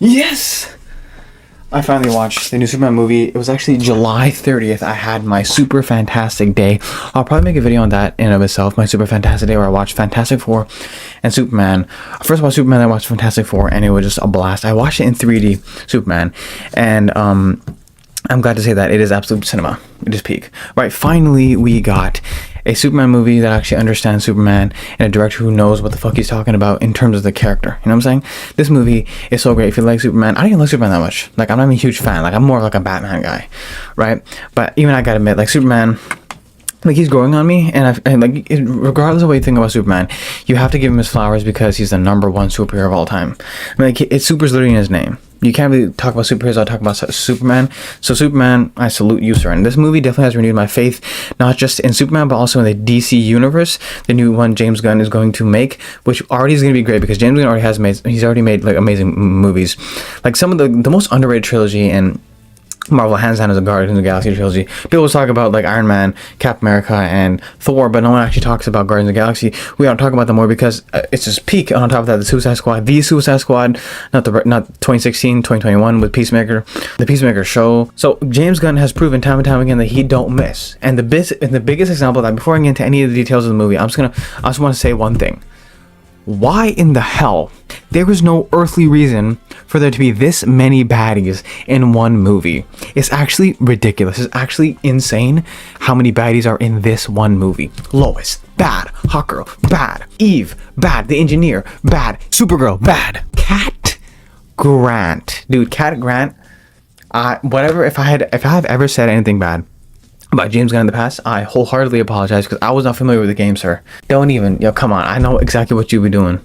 Yes! I finally watched the new Superman movie. It was actually July 30th. I had my super fantastic day. I'll probably make a video on that in and of itself. My super fantastic day where I watched Fantastic Four and Superman. First of all, Superman, I watched Fantastic Four and it was just a blast. I watched it in 3D, Superman. And I'm glad to say that it is absolute cinema. It is peak. Right, finally we got a Superman movie that actually understands Superman and a director who knows what the fuck he's talking about in terms of the character. You know what I'm saying? This movie is so great. If you like Superman, I don't even like Superman that much. Like, I'm not even a huge fan. Like, I'm more of like a Batman guy, right? But even I gotta admit, like, Superman, like, he's growing on me, and regardless of what you think about Superman, you have to give him his flowers because he's the #1 superhero of all time. I mean, like, it's super's literally in his name. You can't really talk about superheroes without talking about Superman. So Superman, I salute you, sir. And this movie definitely has renewed my faith, not just in Superman, but also in the DC universe. The new one James Gunn is going to make, which already is going to be great because James Gunn already has made, he's already made like amazing movies. Like some of the most underrated trilogy in Marvel, hands down, is the Guardians of the Galaxy trilogy. People talk about like Iron Man, Captain America, and Thor, but no one actually talks about Guardians of the Galaxy. We don't talk about them more because it's just peak. On top of that, the Suicide Squad, not 2016, 2021 with Peacemaker, the Peacemaker show. So James Gunn has proven time and time again that he don't miss. And the biggest example of that, before I get into any of the details of the movie, I just want to say one thing. Why in the hell there is no earthly reason for there to be this many baddies in one movie? It's actually ridiculous. It's actually insane how many baddies are in this one movie. Lois, bad. Hawkgirl, bad. Eve, bad. The Engineer, bad. Supergirl, bad. Cat Grant, dude. Cat Grant. Whatever. If I have ever said anything bad about James Gunn in the past, I wholeheartedly apologize because I was not familiar with the game, sir. Don't even, come on. I know exactly what you be doing,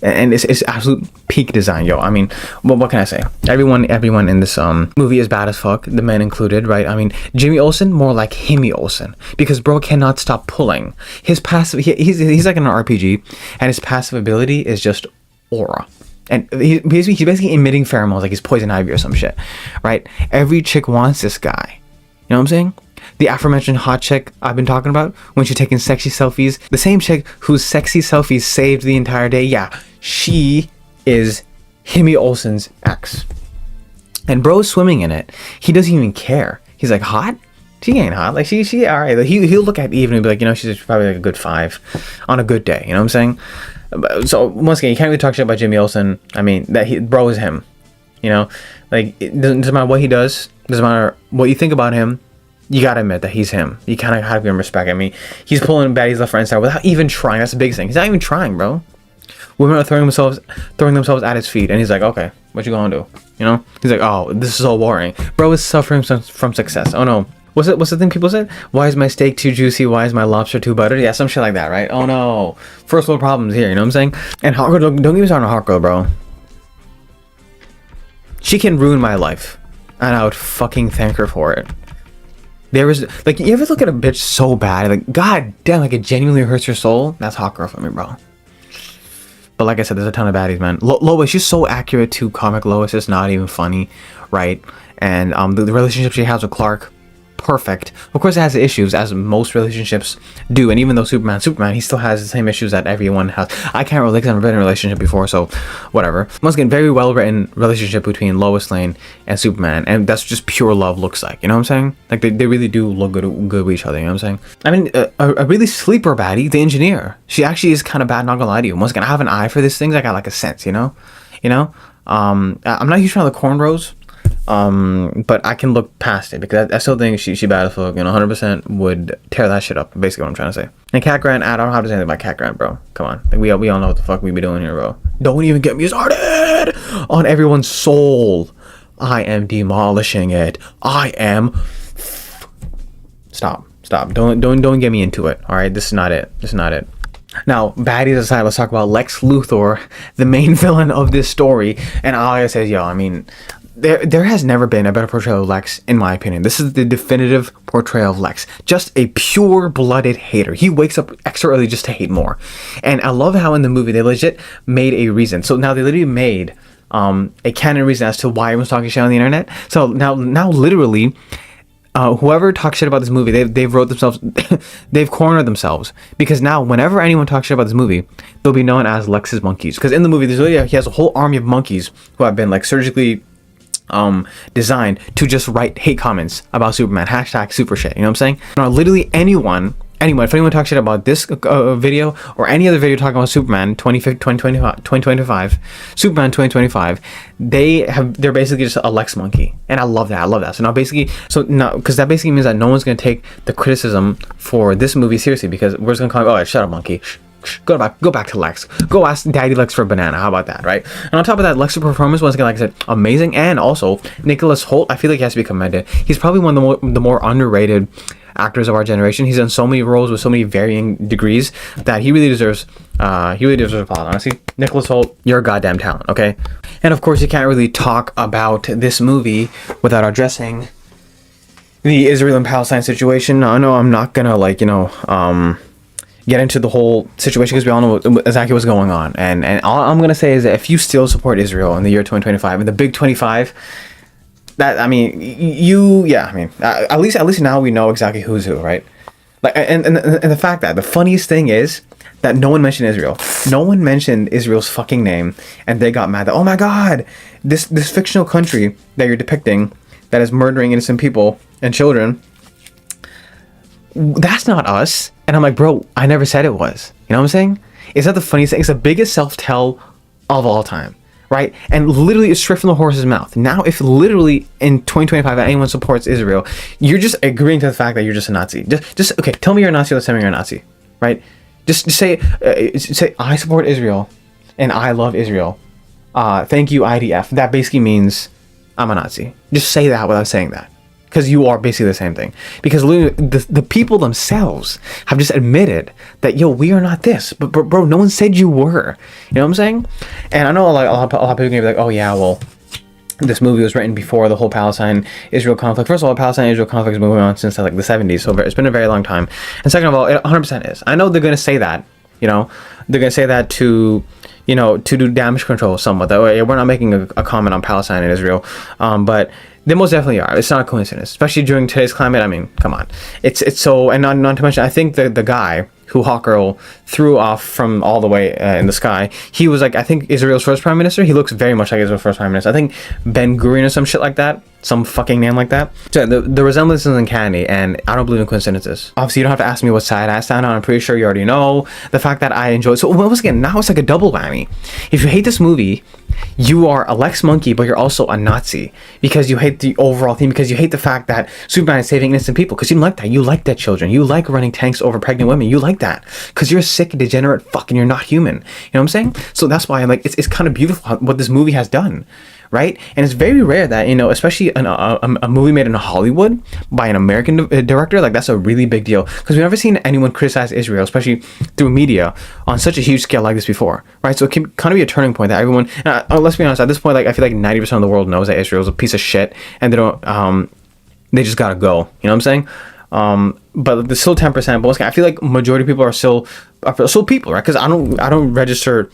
and it's absolute peak design, yo. I mean, what can I say? Everyone in this movie is bad as fuck, the men included, right? I mean, Jimmy Olsen, more like Himmy Olsen, because bro cannot stop pulling. His passive, he's like in an RPG, and his passive ability is just aura. And he's basically emitting pheromones like he's poison ivy or some shit, right? Every chick wants this guy. You know what I'm saying? The aforementioned hot chick I've been talking about when she's taking sexy selfies, the same chick whose sexy selfies saved the entire day, yeah, she is Himmy Olsen's ex. And bro's swimming in it. He doesn't even care. He's like, hot? She ain't hot. Like, she all right. Like, he'll look at Eve and be like, she's probably like a good 5 on a good day. You know what I'm saying? So, once again, you can't really talk shit about Jimmy Olsen. I mean, bro is him. Like, it doesn't matter what he does. Doesn't matter what you think about him. You gotta admit that he's him. You kind of have to give him respect. I mean, he's pulling baddies left, right, and center without even trying. That's the biggest thing. He's not even trying, bro. Women are throwing themselves at his feet, and he's like, okay, what you gonna do? He's like, oh, this is so boring. Bro is suffering from success. Oh no. What's the thing people said? Why is my steak too juicy? Why is my lobster too buttered? Yeah, some shit like that, right? Oh no. First world problems here, you know what I'm saying? And Hawkgirl, don't get me started on Hawkgirl, bro. She can ruin my life, and I would fucking thank her for it. There is, like, you ever look at a bitch so bad, like, god damn, like, it genuinely hurts your soul? That's Hawkgirl for me, bro. But like I said, there's a ton of baddies, man. Lois, she's so accurate to comic Lois, it's not even funny, right? And the relationship she has with Clark, perfect. Of course, it has issues, as most relationships do. And even though Superman, he still has the same issues that everyone has. I can't relate because I've never been in a relationship before, so whatever. Once again, very well written relationship between Lois Lane and Superman, and that's just pure love looks like. You know what I'm saying? Like they really do look good with each other. You know what I'm saying? I mean, a really sleeper baddie, the Engineer. She actually is kind of bad. Not gonna lie to you. Once again, I have an eye for these things. I got like a sense. I'm not a huge fan of the cornrows. But I can look past it because I still think she bad as fuck, 100% would tear that shit up, basically what I'm trying to say. And Cat Grant, I don't have to say anything about Cat Grant, bro. Come on. Like, we all know what the fuck we be doing here, bro. Don't even get me started on everyone's soul. I am demolishing it. I am... Stop. Don't get me into it, alright? This is not it. Now, baddies aside, let's talk about Lex Luthor, the main villain of this story. And all I gotta say is, I mean... There has never been a better portrayal of Lex, in my opinion. This is the definitive portrayal of Lex. Just a pure-blooded hater. He wakes up extra early just to hate more. And I love how in the movie they legit made a reason. So now they literally made a canon reason as to why everyone's talking shit on the internet. So now literally, whoever talks shit about this movie, they've wrote themselves, they've cornered themselves, because now whenever anyone talks shit about this movie, they'll be known as Lex's monkeys. Because in the movie, he has a whole army of monkeys who have been like surgically designed to just write hate comments about Superman, hashtag super shit. You know what I'm saying? Now, literally anyone, if anyone talks shit about this video or any other video talking about Superman 2025, Superman 2025, they're basically just a Lex monkey, and I love that. So now because that basically means that no one's gonna take the criticism for this movie seriously, because we're just gonna call it, oh, shut up, monkey. Go back to Lex. Go ask Daddy Lex for a banana. How about that, right? And on top of that, Lex's performance, once again, like I said, amazing. And also, Nicholas Hoult, I feel like he has to be commended. He's probably one of the more underrated actors of our generation. He's done so many roles with so many varying degrees that he really deserves applause. Honestly, Nicholas Hoult, you're a goddamn talent, okay? And of course, you can't really talk about this movie without addressing the Israel and Palestine situation. Now, I know I'm not gonna get into the whole situation, because we all know exactly what's going on, and all I'm gonna say is that if you still support Israel in the year 2025, in the big 25, that at least now we know exactly who's who, right? Like, and the fact that the funniest thing is that no one mentioned Israel. No one mentioned Israel's fucking name, and they got mad that, oh my god, this fictional country that you're depicting that is murdering innocent people and children, that's not us. And I'm like, bro, I never said it was. You know what I'm saying? Is that the funniest thing? It's the biggest self-tell of all time, right? And literally it's straight from the horse's mouth. Now, if literally in 2025 anyone supports Israel, you're just agreeing to the fact that you're just a Nazi. Just okay, tell me you're a Nazi, let's tell me you're a Nazi, right? Just say I support Israel and I love Israel. Thank you, IDF. That basically means I'm a Nazi. Just say that without saying that. Because you are basically the same thing. Because the people themselves have just admitted that, yo, we are not this. But bro, no one said you were. You know what I'm saying? And I know a lot of people are going to be like, oh yeah, well, this movie was written before the whole Palestine-Israel conflict. First of all, the Palestine-Israel conflict has been going on since like the 70s. So it's been a very long time. And second of all, it 100% is. I know they're going to say that. You know, they're going to say that to do damage control somewhat. That way, we're not making a comment on Palestine and Israel. But they most definitely are. It's not a coincidence, especially during today's climate. I mean, come on. It's so, and not to mention, I think the guy who Hawkgirl threw off from all the way in the sky, he was like, I think Israel's first prime minister. He looks very much like Israel's first prime minister. I think Ben Gurion or some shit like that. Some fucking name like that. So the resemblance is uncanny, and I don't believe in coincidences. Obviously, you don't have to ask me what side I stand on. I'm pretty sure you already know. The fact that I enjoy it. So once again, now it's like a double whammy. If you hate this movie, you are a Lex monkey, but you're also a Nazi, because you hate the overall theme, because you hate the fact that Superman is saving innocent people, because you don't like that. You like that children. You like running tanks over pregnant women. You like that because you're a sick, degenerate fuck, and you're not human. You know what I'm saying? So that's why I'm like, it's kind of beautiful what this movie has done. Right? And it's very rare that, especially a movie made in Hollywood by an American director, like that's a really big deal, because we've never seen anyone criticize Israel, especially through media, on such a huge scale like this before, right? So it can kind of be a turning point that everyone, let's be honest, at this point, like I feel like 90% of the world knows that Israel is a piece of shit, and they just gotta go. You know what I'm saying? But there's still 10%. But once again, I feel like majority of people are still people, right? Because I don't register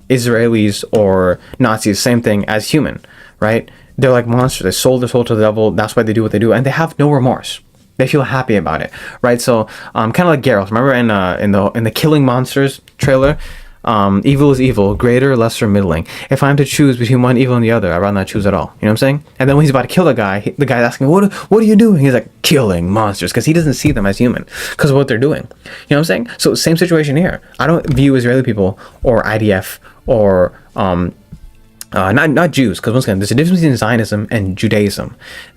Israelis or Nazis, same thing as human, right? They're like monsters. They sold their soul to the devil. That's why they do what they do, and they have no remorse. They feel happy about it, right? So, kind of like Geralt. Remember in the Killing Monsters trailer, evil is evil, greater, lesser, middling. If I'm to choose between one evil and the other, I'd rather not choose at all. You know what I'm saying? And then when he's about to kill the guy's asking, what are you doing? He's like, killing monsters, because he doesn't see them as human because of what they're doing. You know what I'm saying? So same situation here. I don't view Israeli people or IDF or not Jews, because once again, there's a difference between Zionism and Judaism.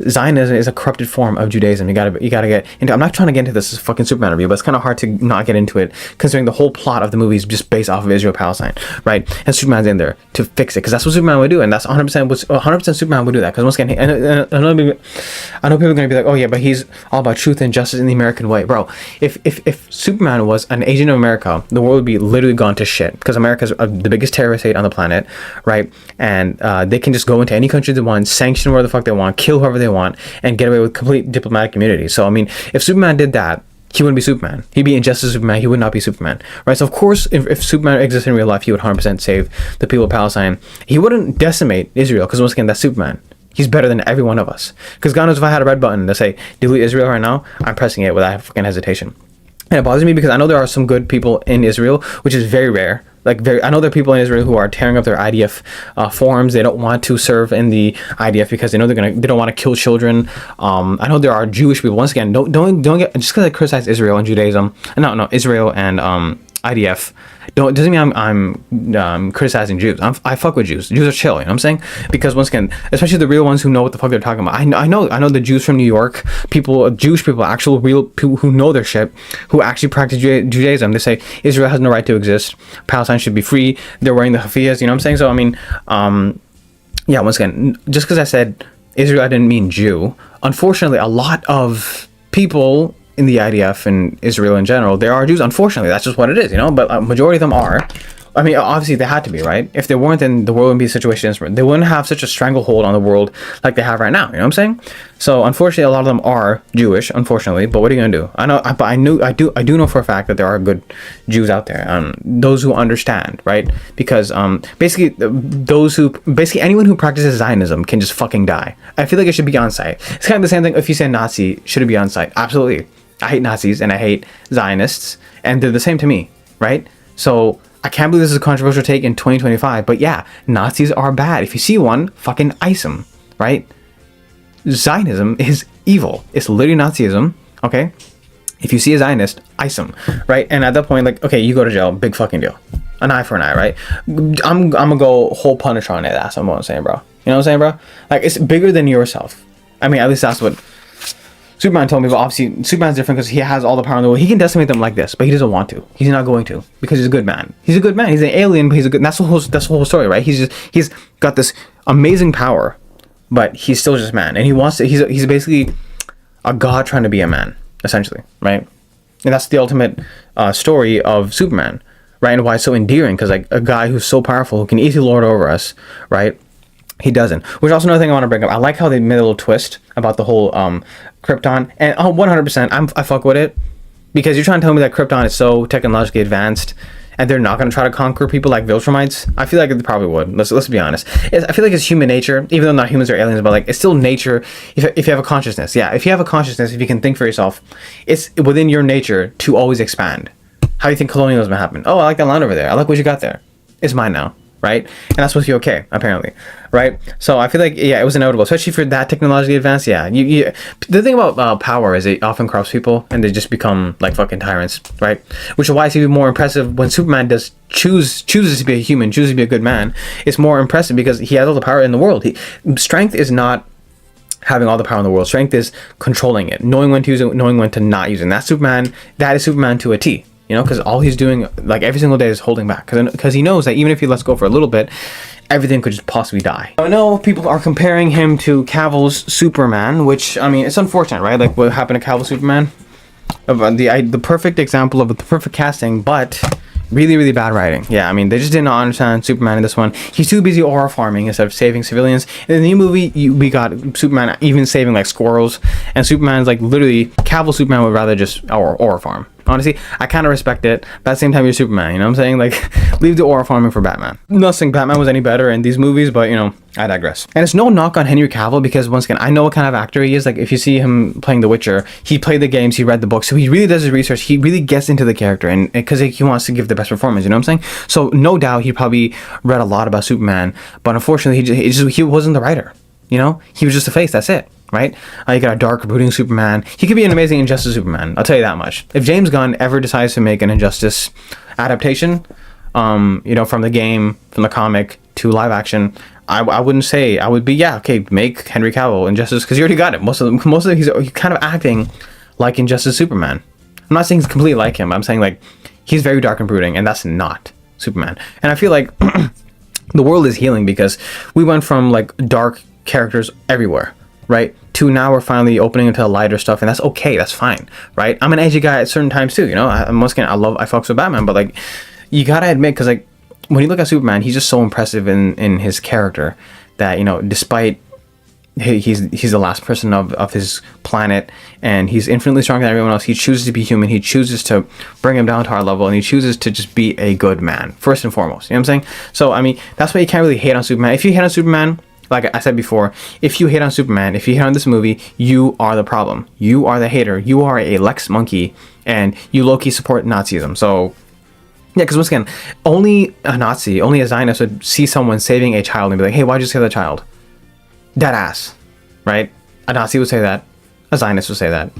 Zionism is a corrupted form of Judaism. You gotta get into. I'm not trying to get into this fucking Superman review, but it's kind of hard to not get into it, considering the whole plot of the movie is just based off of Israel Palestine, right? And Superman's in there to fix it, because that's what Superman would do, and that's 100% Superman would do that. Because once again, I know people are gonna be like, oh yeah, but he's all about truth and justice in the American way, bro. If Superman was an agent of America, the world would be literally gone to shit, because America's the biggest terrorist state on the planet, right? And they can just go into any country they want, sanction where the fuck they want, kill whoever they want, and get away with complete diplomatic immunity. So, I mean, if Superman did that, he wouldn't be Superman. He'd be Injustice Superman. He would not be Superman, right? So, of course, if Superman existed in real life, he would 100% save the people of Palestine. He wouldn't decimate Israel, because once again, that's Superman. He's better than every one of us. Because God knows if I had a red button to say delete Israel right now, I'm pressing it without fucking hesitation. And it bothers me because I know there are some good people in Israel, which is very rare. I know there are people in Israel who are tearing up their IDF forums. They don't want to serve in the IDF because they know they don't want to kill children. I know there are Jewish people. Once again, don't get just because I criticize Israel and Judaism. No, Israel and IDF. Doesn't mean I'm criticizing Jews. I fuck with Jews. Jews are chill, you know what I'm saying? Because once again, especially the real ones who know what the fuck they're talking about. I know the Jews from New York, Jewish people, actual real people who know their shit, who actually practice Judaism. They say Israel has no right to exist. Palestine should be free. They're wearing the hafiyas, you know what I'm saying? So I mean, yeah, once again, just because I said Israel, I didn't mean Jew. Unfortunately, a lot of people in the IDF and Israel in general, there are Jews. Unfortunately, that's just what it is, you know. But a majority of them are. I mean, obviously they had to be, right? If they weren't, then the world wouldn't be a situation. They wouldn't have such a stranglehold on the world like they have right now. You know what I'm saying? So unfortunately, a lot of them are Jewish. Unfortunately, but what are you gonna do? I know, but I do know for a fact that there are good Jews out there. Those who understand, right? Because basically anyone who practices Zionism can just fucking die. I feel like it should be on site. It's kind of the same thing if you say Nazi, should it be on site? Absolutely. I hate Nazis and I hate Zionists, and they're the same to me, right? So I can't believe this is a controversial take in 2025, but yeah, Nazis are bad. If you see one, fucking ice them, right? Zionism is evil. It's literally Nazism, okay? If you see a Zionist, ice them, right? And at that point, like, okay, you go to jail, big fucking deal. An eye for an eye, right? I'm gonna go whole Punisher on it. That's what I'm saying, bro. You know what I'm saying, bro? Like, it's bigger than yourself. I mean, at least that's what Superman told me, but obviously Superman's different because he has all the power in the world. He can decimate them like this, but he doesn't want to. He's not going to because he's a good man. He's a good man. He's an alien, but he's a good. That's the whole story, right? He's got this amazing power, but he's still just man, and he wants to. He's basically a god trying to be a man, essentially, right? And that's the ultimate story of Superman, right? And why it's so endearing, because like a guy who's so powerful who can easily lord over us, right? He doesn't. Which is also another thing I want to bring up. I like how they made a little twist about the whole Krypton. And 100%, I fuck with it. Because you're trying to tell me that Krypton is so technologically advanced and they're not going to try to conquer people like Viltrumites. I feel like they probably would. Let's be honest. I feel like it's human nature, even though not humans are aliens, but like it's still nature if you have a consciousness. Yeah, if you have a consciousness, if you can think for yourself, it's within your nature to always expand. How do you think colonialism happened? Oh, I like that land over there. I like what you got there. It's mine now. Right? And that's supposed to be okay, apparently. Right? So I feel like, yeah, it was inevitable, especially for that technologically advanced. Yeah. The thing about power is it often corrupts people and they just become like fucking tyrants, right? Which is why it's even more impressive when Superman chooses to be a human, chooses to be a good man. It's more impressive because he has all the power in the world. Strength is not having all the power in the world. Strength is controlling it, knowing when to use it, knowing when to not use it. And that's Superman. That is Superman to a T. You know, because all he's doing, like, every single day is holding back. Because he knows that even if he lets go for a little bit, everything could just possibly die. I know people are comparing him to Cavill's Superman, which, I mean, it's unfortunate, right? Like, what happened to Cavill's Superman? The perfect example of the perfect casting, but really, really bad writing. Yeah, I mean, they just did not understand Superman in this one. He's too busy aura farming instead of saving civilians. In the new movie, we got Superman even saving, like, squirrels. And Superman's, like, literally, Cavill's Superman would rather just aura farm. Honestly, I kind of respect it, but at the same time, you're Superman, you know what I'm saying? Like, leave the aura farming for Batman. Not saying Batman was any better in these movies, but, you know, I digress. And it's no knock on Henry Cavill, because, once again, I know what kind of actor he is. Like, if you see him playing The Witcher, he played the games, he read the books, so he really does his research, he really gets into the character, and because he wants to give the best performance, you know what I'm saying? So, no doubt, he probably read a lot about Superman, but unfortunately, he wasn't the writer, you know? He was just a face, that's it. Right? You got a dark, brooding Superman. He could be an amazing Injustice Superman. I'll tell you that much. If James Gunn ever decides to make an Injustice adaptation, you know, from the game, from the comic to live action, I wouldn't say, I would be, yeah, okay, make Henry Cavill Injustice, because you already got it. Most of it, he's kind of acting like Injustice Superman. I'm not saying he's completely like him. I'm saying, like, he's very dark and brooding, and that's not Superman. And I feel like the world is healing because we went from, like, dark characters everywhere, right, to now we're finally opening into lighter stuff, and that's okay, that's fine, right? I'm an edgy guy at certain times too, you know. I fucks with Batman, but like, you gotta admit, because like, when you look at Superman, he's just so impressive in his character that, you know, despite he's the last person of his planet, and he's infinitely stronger than everyone else, he chooses to be human, he chooses to bring him down to our level, and he chooses to just be a good man, first and foremost, you know what I'm saying? So, I mean, that's why you can't really hate on Superman. If you hate on Superman, like I said before, if you hate on Superman, if you hate on this movie, you are the problem. You are the hater. You are a Lex monkey, and you low-key support Nazism. So, yeah, because once again, only a Nazi, only a Zionist would see someone saving a child and be like, hey, why'd you save that child? Dead ass, right? A Nazi would say that. A Zionist would say that.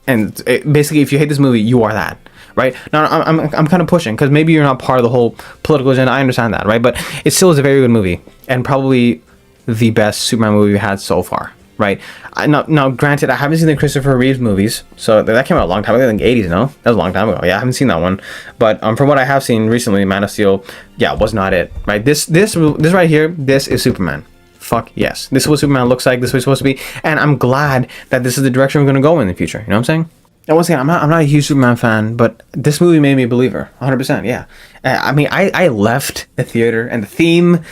And basically, if you hate this movie, you are that. Right now, I'm kind of pushing because maybe you're not part of the whole political agenda. I understand that, right? But it still is a very good movie and probably the best Superman movie we've had so far, right? Now, granted, I haven't seen the Christopher Reeves movies, so that came out a long time ago. I think 80s, no? That was a long time ago. Yeah, I haven't seen that one, but from what I have seen recently, Man of Steel, yeah, was not it, right? This right here, this is Superman. Fuck yes, this is what Superman looks like. This is what it's supposed to be, and I'm glad that this is the direction we're going to go in the future. You know what I'm saying? And once again, I'm not a huge Superman fan, but this movie made me a believer, 100%. Yeah, I mean, I left the theater, and the theme,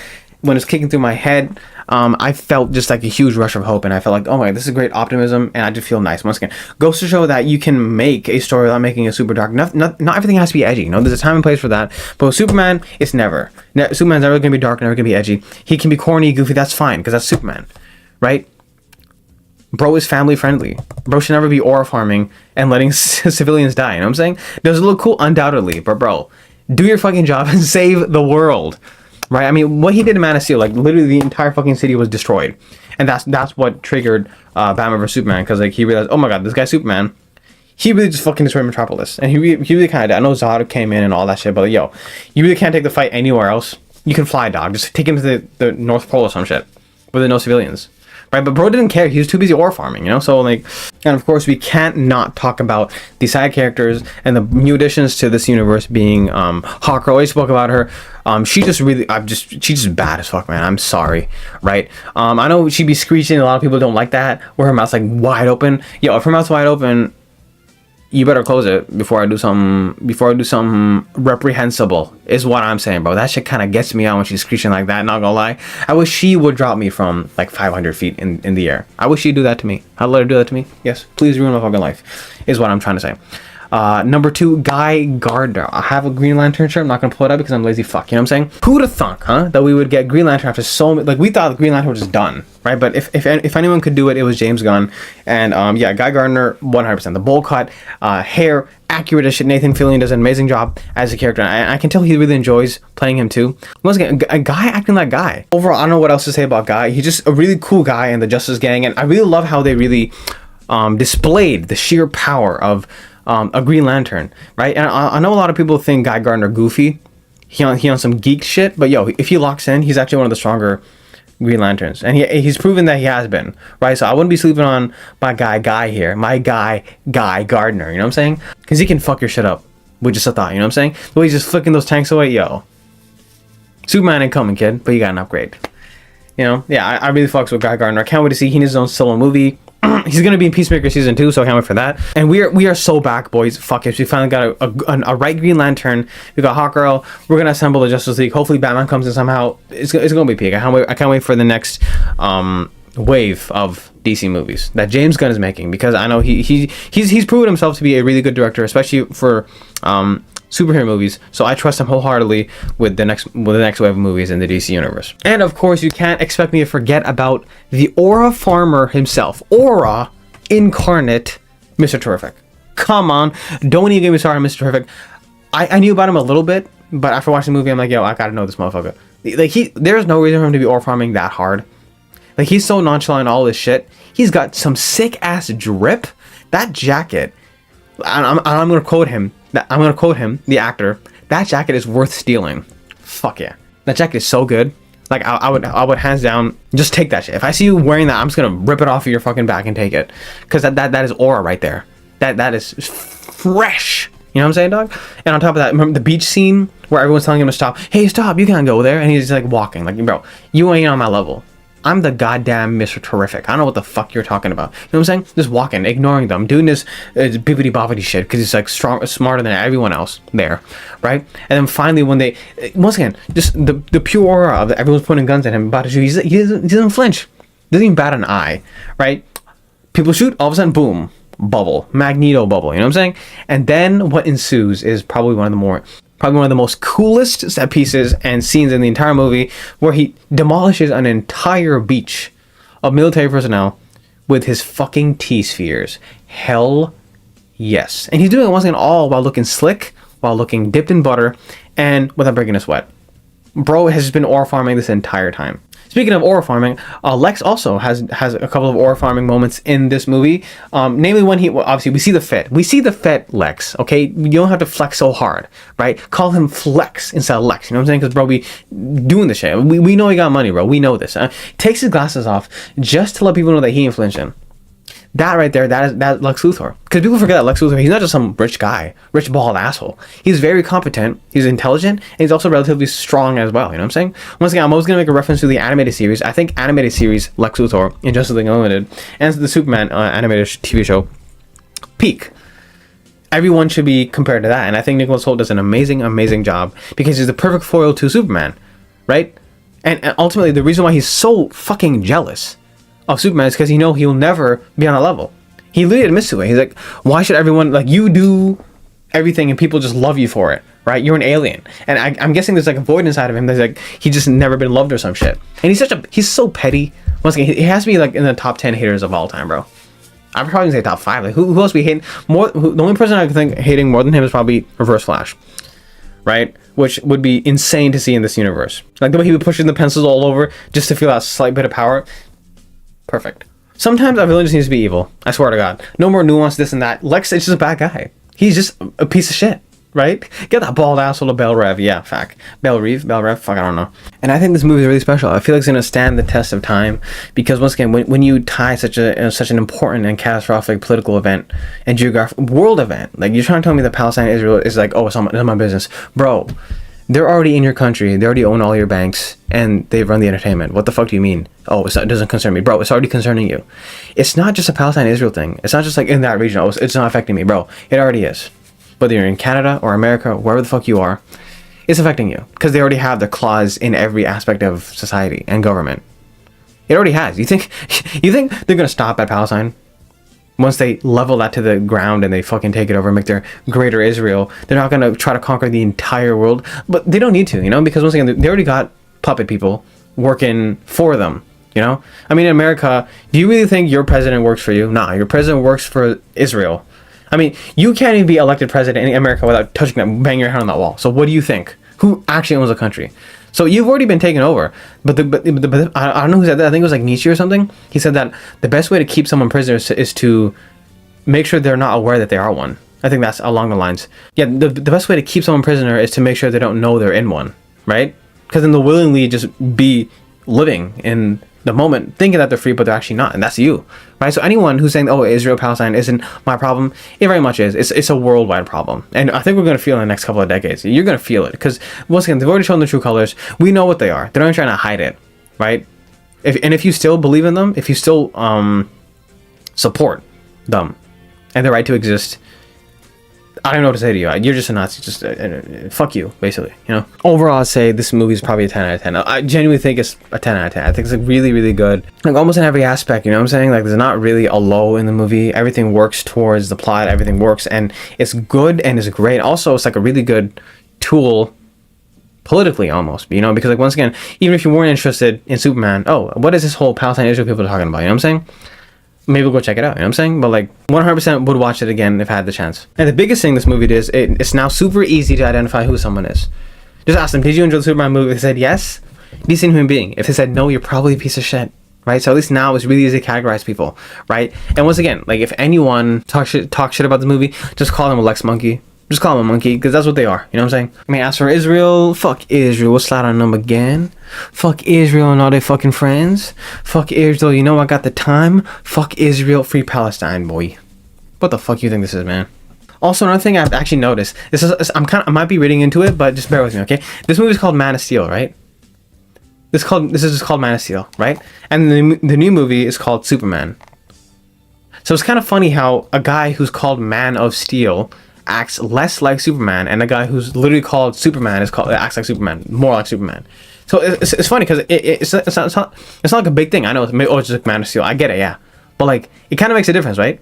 when it's kicking through my head, I felt just like a huge rush of hope, and I felt like, oh my, this is great optimism, and I just feel nice. Once again, goes to show that you can make a story without making it super dark. Not everything has to be edgy. You know, there's a time and place for that. But with Superman, it's never. Superman's never gonna be dark, never gonna be edgy. He can be corny, goofy. That's fine, because that's Superman, right? Bro is family friendly. Bro should never be aura farming and letting civilians die. You know what I'm saying? Does it look cool? Undoubtedly. But bro, do your fucking job and save the world. Right? I mean, what he did in Man of Steel, like literally the entire fucking city was destroyed. And that's what triggered Batman vs Superman. Because like he realized, oh my god, this guy's Superman. He really just fucking destroyed Metropolis. And he really kind of did. I know Zod came in and all that shit. But like, yo, you really can't take the fight anywhere else. You can fly, dog. Just take him to the North Pole or some shit. Where there are no civilians. Right, but bro didn't care. He was too busy ore farming, you know. So like, and of course we can't not talk about the side characters and the new additions to this universe being Hawkgirl. I spoke about her. She just really, she's just bad as fuck, man. I'm sorry, right? I know she'd be screeching. A lot of people don't like that, where her mouth's like wide open. Yo, if her mouth's wide open, you better close it before I do something reprehensible, is what I'm saying, bro. That shit kind of gets me out when she's screeching like that, not gonna lie. I wish she would drop me from like 500 feet in the air. I wish she'd do that to me. I'd let her do that to me. Yes, please ruin my fucking life, is what I'm trying to say. Number 2, Guy Gardner. I have a Green Lantern shirt. I'm not gonna pull it up because I'm lazy fuck. You know what I'm saying? Who'd have thunk, huh? That we would get Green Lantern after so many, like we thought the Green Lantern was just done, right? But if anyone could do it, it was James Gunn. And yeah, Guy Gardner, 100%. The bowl cut, hair, accurate as shit. Nathan Fillion does an amazing job as a character. And I can tell he really enjoys playing him too. Once again, a guy acting like Guy. Overall, I don't know what else to say about Guy. He's just a really cool guy in the Justice Gang, and I really love how they really displayed the sheer power of a Green Lantern, right? And I know a lot of people think Guy Gardner goofy. He on some geek shit, but yo, if he locks in, he's actually one of the stronger Green Lanterns, and he's proven that he has been, right? So I wouldn't be sleeping on my guy here, my Guy Gardner. You know what I'm saying? Because he can fuck your shit up with just a thought. You know what I'm saying? The way he's just flicking those tanks away, yo. Superman ain't coming, kid, but you got an upgrade. You know, yeah, I really fucks with Guy Gardner. I can't wait to see he needs his own solo movie. He's gonna be in Peacemaker season 2, so I can't wait for that. And we are so back, boys. Fuck it, we finally got a right Green Lantern. We got Hawkgirl. We're gonna assemble the Justice League. Hopefully, Batman comes in somehow. It's gonna be peak. I can't wait for the next wave of DC movies that James Gunn is making, because I know he's proven himself to be a really good director, especially for superhero movies. So I trust him wholeheartedly with the next wave of movies in the DC universe. And of course, you can't expect me to forget about the Aura farmer himself, Aura incarnate Mr. Terrific. Come on, don't even get me started on Mr. Terrific. I knew about him a little bit, but after watching the movie, I'm like, yo, I gotta know this motherfucker. Like there's no reason for him to be Aura farming that hard. Like he's so nonchalant, all this shit. He's got some sick ass drip. That jacket. I'm gonna quote him. The actor. That jacket is worth stealing. Fuck yeah. That jacket is so good. Like I would hands down just take that shit. If I see you wearing that, I'm just gonna rip it off of your fucking back and take it. Cause that is aura right there. That is fresh. You know what I'm saying, dog? And on top of that, remember the beach scene where everyone's telling him to stop? Hey, stop, you can't go there. And he's just like walking. Like, bro, you ain't on my level. I'm the goddamn Mr. Terrific. I don't know what the fuck you're talking about. You know what I'm saying? Just walking, ignoring them, doing this bibbity bobbity shit because he's like smarter than everyone else there, right? And then finally, when they, once again, just the pure aura of everyone's pointing guns at him about to shoot, he doesn't flinch, doesn't even bat an eye, right? People shoot, all of a sudden, boom, bubble, Magneto bubble. You know what I'm saying? And then what ensues is probably one of the more probably one of the most coolest set pieces and scenes in the entire movie, where he demolishes an entire beach of military personnel with his fucking T-spheres. Hell yes. And he's doing it once again all while looking slick, while looking dipped in butter, and without breaking a sweat. Bro has been ore farming this entire time. Speaking of ore farming, Lex also has a couple of ore farming moments in this movie. Namely when obviously we see the fit. We see the fit Lex, okay? You don't have to flex so hard, right? Call him Flex instead of Lex, you know what I'm saying? Because bro, we doing the shit. We know he got money, bro. We know this. Takes his glasses off just to let people know that he ain't flinching. That right there, that Lex Luthor. Because people forget that Lex Luthor, he's not just some rich guy, rich bald asshole. He's very competent, he's intelligent, and he's also relatively strong as well, you know what I'm saying? Once again, I'm always going to make a reference to the animated series. I think animated series Lex Luthor in Justice League Unlimited and the Superman animated TV show peak. Everyone should be compared to that, and I think Nicholas Hoult does an amazing job because he's the perfect foil to Superman, right? And ultimately, the reason why he's so fucking jealous of Superman is because he'll never be on a level. He literally admits to it. He's like, why should everyone, like, you do everything and people just love you for it, right? You're an alien. And I'm guessing there's like a void inside of him that's like, he just never been loved or some shit. And he's so petty. Once again, he has to be like in the top 10 haters of all time, bro. I'm probably gonna say top 5. Like, who else we hate more? The only person I can think hating more than him is probably Reverse Flash, right? Which would be insane to see in this universe. Like the way he would push in the pencils all over just to feel that slight bit of power. Perfect. Sometimes a villain just needs to be evil. I swear to God. No more nuance, this and that. Lex is just a bad guy. He's just a piece of shit, right? Get that bald asshole to Belle Rev. Yeah, fact. Belle Rev? Fuck, I don't know. And I think this movie is really special. I feel like it's going to stand the test of time because, once again, when you tie such an important and catastrophic political event and geographic world event, like you're trying to tell me that Palestine, Israel is like, oh, it's not my business. Bro, they're already in your country. They already own all your banks and they run the entertainment. What the fuck do you mean? Oh, it doesn't concern me. Bro, it's already concerning you. It's not just a Palestine-Israel thing. It's not just like in that region. Oh, it's not affecting me. Bro, it already is. Whether you're in Canada or America, wherever the fuck you are, it's affecting you. Because they already have their claws in every aspect of society and government. It already has. You think they're going to stop at Palestine? Once they level that to the ground and they fucking take it over and make their greater Israel, they're not going to try to conquer the entire world. But they don't need to, because once again, they already got puppet people working for them, I mean, in America, do you really think your president works for you? Nah, your president works for Israel. I mean, you can't even be elected president in America without touching that, banging your head on that wall. So what do you think? Who actually owns the country? So you've already been taken over. But I don't know who said that. I think it was like Nietzsche or something. He said that the best way to keep someone prisoner is to make sure they're not aware that they are one. I think that's along the lines. Yeah, the best way to keep someone prisoner is to make sure they don't know they're in one, right? Because then they'll willingly just be living in the moment, thinking that they're free, but they're actually not, and that's you, right? So anyone who's saying, oh, Israel-Palestine isn't my problem, it very much is. It's a worldwide problem, and I think we're going to feel it in the next couple of decades. You're going to feel it, because once again, they've already shown the true colors. We know what they are. They're not trying to hide it, right? If you still believe in them, if you still support them and their right to exist, I don't know what to say to you. You're just a Nazi. Just fuck you, basically. Overall, I'd say this movie is probably a 10 out of 10. I genuinely think it's a 10 out of 10. I think it's like really, really good. Like almost in every aspect. You know what I'm saying? Like there's not really a low in the movie. Everything works towards the plot. Everything works, and it's good and it's great. Also, it's like a really good tool politically, almost. Because like once again, even if you weren't interested in Superman, oh, what is this whole Palestine Israel people talking about? You know what I'm saying? Maybe we'll go check it out, you know what I'm saying? But like 100% would watch it again if I had the chance. And the biggest thing this movie is, it's now super easy to identify who someone is. Just ask them, did you enjoy the Superman movie? If they said yes, decent human being. If they said no, you're probably a piece of shit, right? So at least now it's really easy to categorize people, right? And once again, like if anyone talk shit about the movie, just call them a Lex Monkey. Just call them a monkey, because that's what they are. You know what I'm saying? I mean, as for Israel, fuck Israel. We'll slide on them again. Fuck Israel and all their fucking friends. Fuck Israel, I got the time. Fuck Israel, free Palestine, boy. What the fuck you think this is, man? Also, another thing I've actually noticed, I might be reading into it, but just bear with me, okay? This movie is called Man of Steel, right? This is just called Man of Steel, right? And the new movie is called Superman. So it's kind of funny how a guy who's called Man of Steel acts less like Superman, and a guy who's literally called Superman acts like Superman, more like Superman. So it's funny because it's not like a big thing. I know it's just Man of Steel. I get it, yeah, but like it kind of makes a difference, right?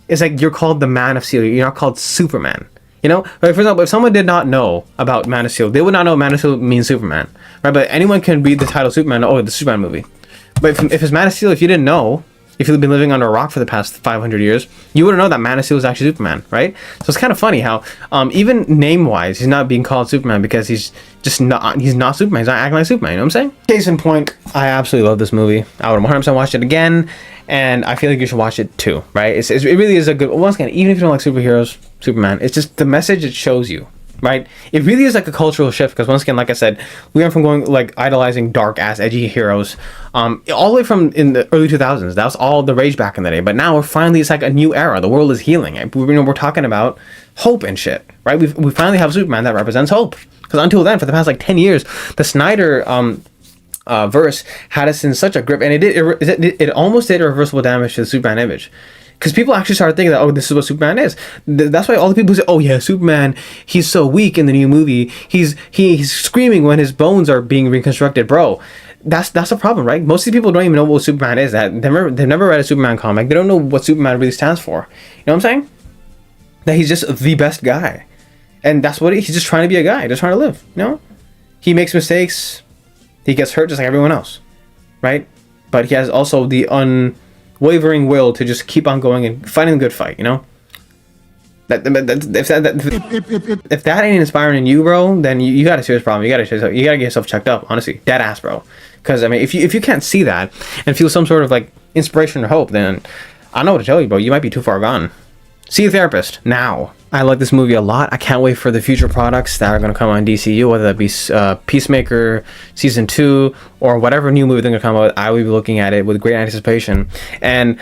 It's like you're called the Man of Steel. You're not called Superman. You know, like for example, if someone did not know about Man of Steel, they would not know Man of Steel means Superman, right? But anyone can read the title Superman, oh, the Superman movie. But if it's Man of Steel, if you didn't know, if you've been living under a rock for the past 500 years, you wouldn't know that Man of Steel is actually Superman, right? So it's kind of funny how even name-wise, he's not being called Superman because he's not Superman. He's not acting like Superman, you know what I'm saying? Case in point, I absolutely love this movie. I would 100% watch it again, and I feel like you should watch it too, right? It really is a good, once again, even if you don't like superheroes, Superman, it's just the message it shows you, right? It really is like a cultural shift, because once again, like I said, we went from going like idolizing dark ass edgy heroes all the way from in the early 2000s. That was all the rage back in the day, but now we're finally, it's like a new era. The world is healing, and we're talking about hope and shit, right? We finally have Superman that represents hope, because until then, for the past like 10 years, the Snyder verse had us in such a grip, and it almost did irreversible damage to the Superman image. Because people actually started thinking that, oh, this is what Superman is. That's why all the people say, oh yeah, Superman, he's so weak in the new movie. He's screaming when his bones are being reconstructed, bro. That's a problem, right? Most of the people don't even know what Superman is. They've never read a Superman comic. They don't know what Superman really stands for. You know what I'm saying? That he's just the best guy, and that's what he's just trying to be, a guy, just trying to live. You know, he makes mistakes, he gets hurt just like everyone else, right? But he has also the unwavering will to just keep on going and fighting a good fight, you know? If that ain't inspiring in you, bro, then you got a serious problem. You gotta get yourself checked up, honestly. Dead ass, bro. Because I mean, if you can't see that and feel some sort of like inspiration or hope, then I don't know what to tell you, bro. You might be too far gone. See a therapist now. I like this movie a lot. I can't wait for the future products that are going to come on DCU, whether that be Peacemaker Season 2 or whatever new movie they're going to come out with. I will be looking at it with great anticipation. And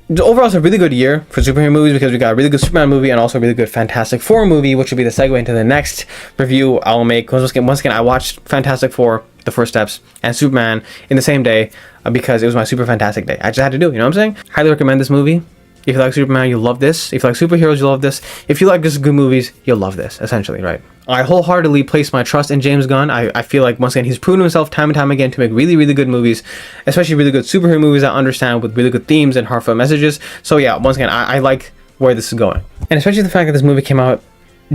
overall, it's a really good year for superhero movies, because we got a really good Superman movie and also a really good Fantastic Four movie, which will be the segue into the next review I'll make. Once again, I watched Fantastic Four, The First Steps, and Superman in the same day because it was my super fantastic day. I just had to do it, you know what I'm saying? Highly recommend this movie. If you like Superman, you'll love this. If you like superheroes, you'll love this. If you like just good movies, you'll love this, essentially, right? I wholeheartedly place my trust in James Gunn. I feel like, once again, he's proven himself time and time again to make really, really good movies, especially really good superhero movies that understand with really good themes and heartfelt messages. So yeah, once again, I like where this is going. And especially the fact that this movie came out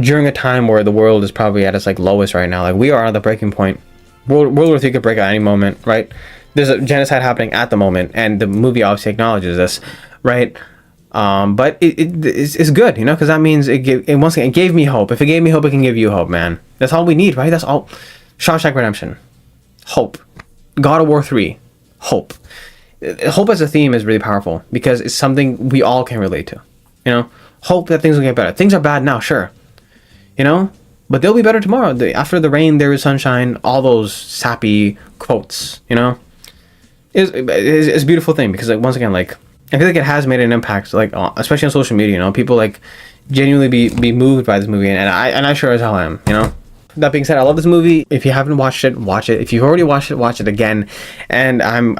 during a time where the world is probably at its like lowest right now. Like, we are at the breaking point. World War III could break at any moment, right? There's a genocide happening at the moment, and the movie obviously acknowledges this, right? But it's good, you know, because that means once again, it gave me hope. If it gave me hope, it can give you hope, man. That's all we need, right? That's all. Shawshank Redemption, hope. God of War 3, hope. Hope as a theme is really powerful because it's something we all can relate to, you know. Hope that things will get better. Things are bad now, sure, you know, but they'll be better tomorrow. After the rain, there is sunshine. All those sappy quotes, you know, it's a beautiful thing because, like, once again, like, I feel like it has made an impact, like, especially on social media, you know, people like genuinely be moved by this movie, and I sure as hell am, you know. That being said, I love this movie. If you haven't watched it, watch it. If you've already watched it, watch it again. And I'm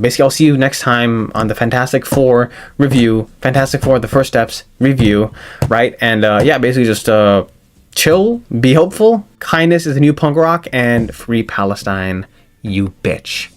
basically, I'll see you next time on the Fantastic Four review, Fantastic Four: The First Steps review, right? And yeah, basically just chill, be hopeful. Kindness is the new punk rock, and free Palestine, you bitch.